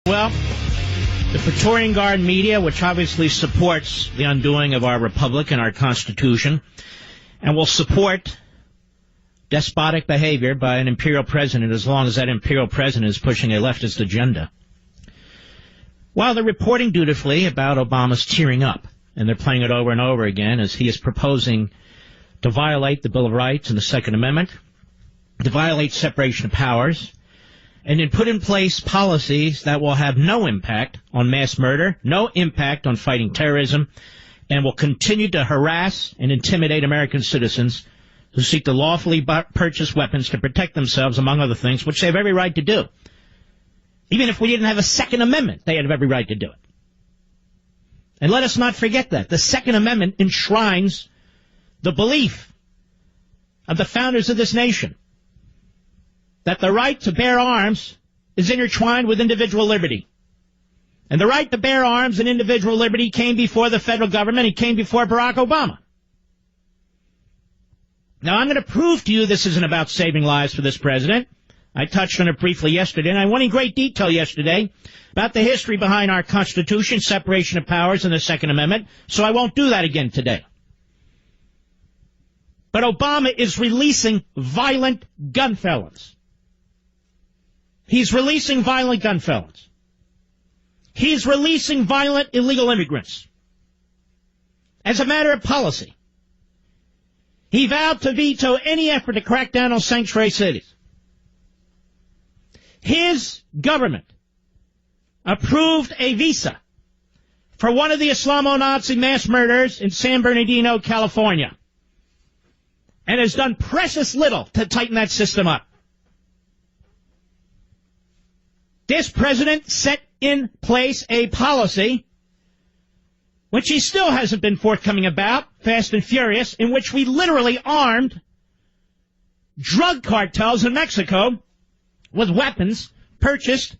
Well, the Praetorian Guard media, which obviously supports the undoing of our republic and our Constitution, and will support despotic behavior by an imperial president as long as that imperial president is pushing a leftist agenda. While they're reporting dutifully about Obama's tearing up, and they're playing it over and over again as he is proposing to violate the Bill of Rights and the Second Amendment, to violate separation of powers, and then put in place policies that will have no impact on mass murder, no impact on fighting terrorism, and will continue to harass and intimidate American citizens who seek to lawfully purchase weapons to protect themselves, among other things, which they have every right to do. Even if we didn't have a Second Amendment, they had every right to do it. And let us not forget that. The Second Amendment enshrines the belief of the founders of this nation that the right to bear arms is intertwined with individual liberty. And the right to bear arms and individual liberty came before the federal government. It came before Barack Obama. Now, I'm going to prove to you this isn't about saving lives for this president. I touched on it briefly yesterday, and I went in great detail yesterday about the history behind our Constitution, separation of powers, and the Second Amendment, so I won't do that again today. But Obama is releasing violent gun felons. He's releasing violent gun felons. He's releasing violent illegal immigrants. As a matter of policy, he vowed to veto any effort to crack down on sanctuary cities. His government approved a visa for one of the Islamo-Nazi mass murderers in San Bernardino, California, and has done precious little to tighten that system up. This president set in place a policy which he still hasn't been forthcoming about, fast and furious, in which we literally armed drug cartels in Mexico with weapons purchased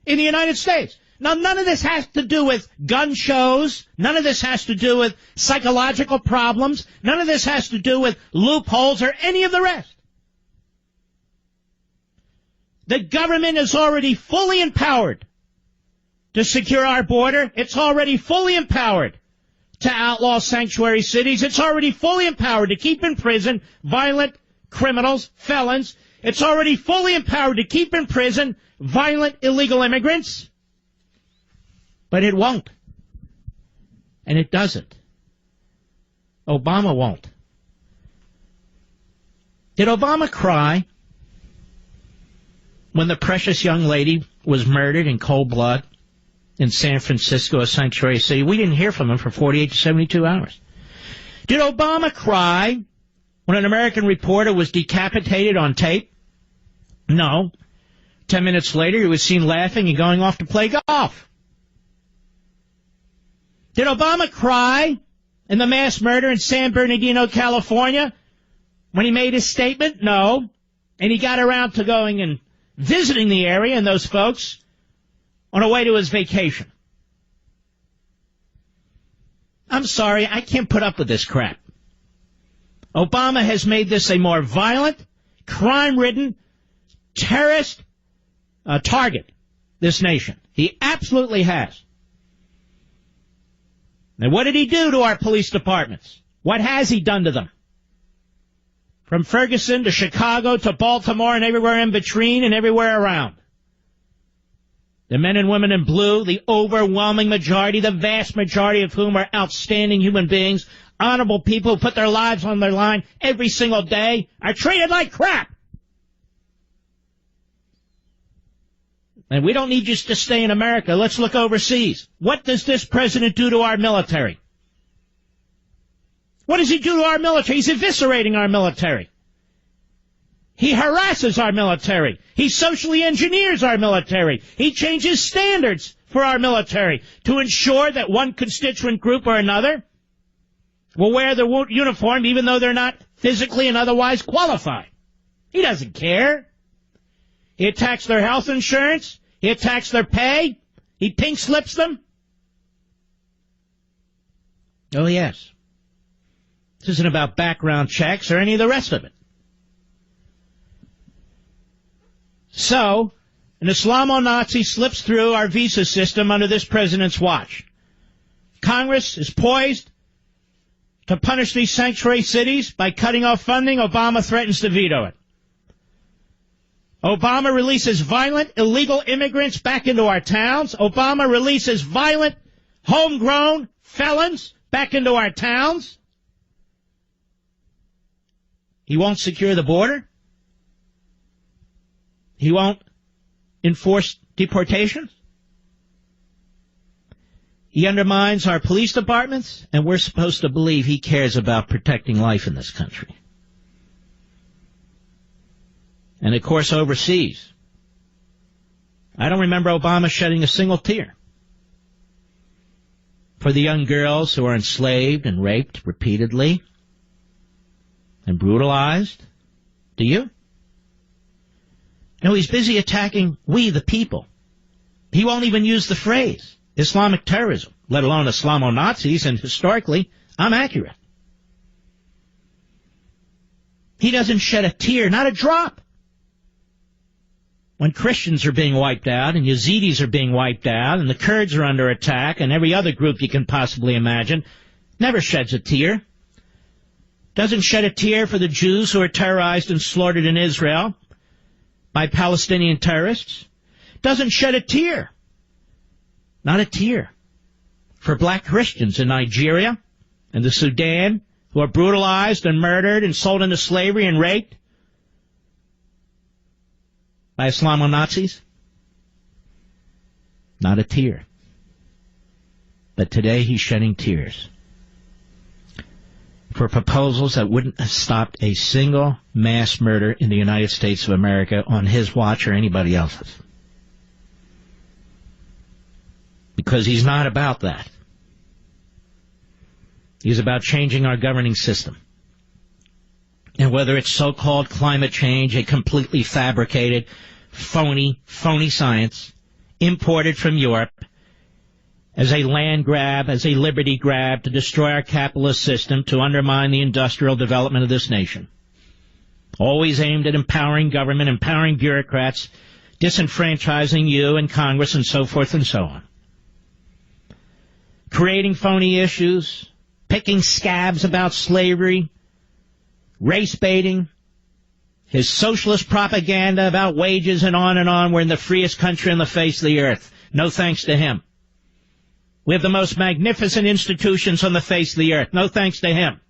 in the United States. Now, none of this has to do with gun shows. None of this has to do with psychological problems. None of this has to do with loopholes or any of the rest. The government is already fully empowered to secure our border. It's already fully empowered to outlaw sanctuary cities. It's already fully empowered to keep in prison violent criminals, felons. It's already fully empowered to keep in prison violent illegal immigrants. But it won't. And it doesn't. Obama won't. Did Obama cry when the precious young lady was murdered in cold blood in San Francisco, a sanctuary city? We didn't hear from him for 48 to 72 hours. Did Obama cry when an American reporter was decapitated on tape? No. 10 minutes later, he was seen laughing and going off to play golf. Did Obama cry in the mass murder in San Bernardino, California, when he made his statement? No. And he got around to going and visiting the area and those folks on a way to his vacation. I'm sorry, I can't put up with this crap. Obama has made this a more violent, crime-ridden, terrorist target, this nation. He absolutely has. Now, what did he do to our police departments? What has he done to them? From Ferguson to Chicago to Baltimore and everywhere in between and everywhere around. The men and women in blue, the overwhelming majority, the vast majority of whom are outstanding human beings, honorable people who put their lives on their line every single day, are treated like crap. And we don't need just to stay in America. Let's look overseas. What does this president do to our military? What does he do to our military? He's eviscerating our military. He harasses our military. He socially engineers our military. He changes standards for our military to ensure that one constituent group or another will wear the uniform even though they're not physically and otherwise qualified. He doesn't care. He attacks their health insurance. He attacks their pay. He pink slips them. Oh, yes. This isn't about background checks or any of the rest of it. So, an Islamo-Nazi slips through our visa system under this president's watch. Congress is poised to punish these sanctuary cities by cutting off funding. Obama threatens to veto it. Obama releases violent, illegal immigrants back into our towns. Obama releases violent, homegrown felons back into our towns. He won't secure the border. He won't enforce deportations. He undermines our police departments, and we're supposed to believe he cares about protecting life in this country. And, of course, overseas. I don't remember Obama shedding a single tear for the young girls who are enslaved and raped repeatedly and brutalized. Do you? No, he's busy attacking we, the people. He won't even use the phrase Islamic terrorism, let alone Islamo-Nazis, and historically, I'm accurate. He doesn't shed a tear, not a drop, when Christians are being wiped out and Yazidis are being wiped out and the Kurds are under attack and every other group you can possibly imagine. Never sheds a tear. Doesn't shed a tear for the Jews who are terrorized and slaughtered in Israel by Palestinian terrorists. Doesn't shed a tear. Not a tear. For black Christians in Nigeria and the Sudan who are brutalized and murdered and sold into slavery and raped by Islamo-Nazis? Not a tear. But today he's shedding tears for proposals that wouldn't have stopped a single mass murder in the United States of America on his watch or anybody else's. Because he's not about that. He's about changing our governing system. And whether it's so-called climate change, a completely fabricated, phony science imported from Europe as a land grab, as a liberty grab to destroy our capitalist system, to undermine the industrial development of this nation. Always aimed at empowering government, empowering bureaucrats, disenfranchising you and Congress and so forth and so on. Creating phony issues, picking scabs about slavery, race baiting, his socialist propaganda about wages and on. We're in the freest country on the face of the earth. No thanks to him. We have the most magnificent institutions on the face of the earth. No thanks to him.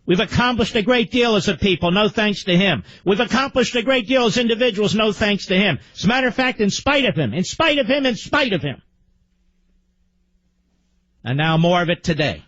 We've accomplished a great deal as a people. No thanks to him. We've accomplished a great deal as individuals. No thanks to him. As a matter of fact, in spite of him, in spite of him, in spite of him. And now more of it today.